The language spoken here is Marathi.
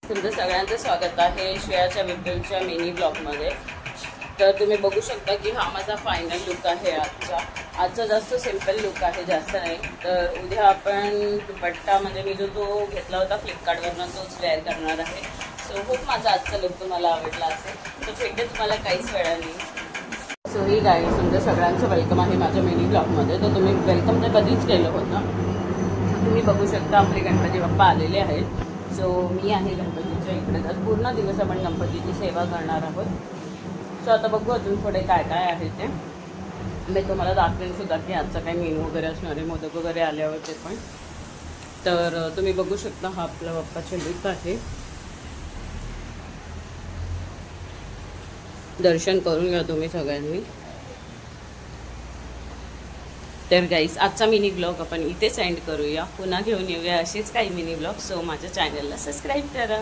तुमचं सगळ्यांचं स्वागत आहे श्रेयाच्या विपुलच्या मिनी ब्लॉगमध्ये। तर तुम्ही बघू शकता की हा माझा फायनल लुक आहे आजचा जास्त सिंपल लुक आहे, जास्त नाही। तर उद्या आपण दुपट्टा म्हणजे मी जो घेतला होता फ्लिपकार्टवरून तोच वेअर करणार आहे। सो खूप माझा आजचा लुक तुम्हाला आवडला असेल तर भेटते तुम्हाला काहीच वेळाने। सो ही गाईज तुमच्या सगळ्यांचं वेलकम आहे माझ्या मिनी ब्लॉगमध्ये। तर तुम्ही वेलकम तर कधीच केलं होतं, तुम्ही बघू शकता आपले गणपती बाप्पा आलेले आहेत। सो मी आहे गणपतीच्या इकडे, तर पूर्ण दिवस आपण गणपतीची सेवा करणार आहोत। सो आता बघू अजून पुढे काय काय आहे ते मी तुम्हाला दाखवेन सुद्धा की आजचा काही मेनू वगैरे असणार आहे, मोदक वगैरे आल्यावर ते पण। तर तुम्ही बघू शकता हा आपला बाप्पाचे लुक आहे। दर्शन करून घ्या तुम्ही सगळ्यांनी। तर गाईस आजचा मिनी ब्लॉग आपण इथे सेंड करूया, पुन्हा घेऊन येऊया अशीच काही मिनी ब्लॉग। सो माझ्या चॅनलला सबस्क्राईब करा।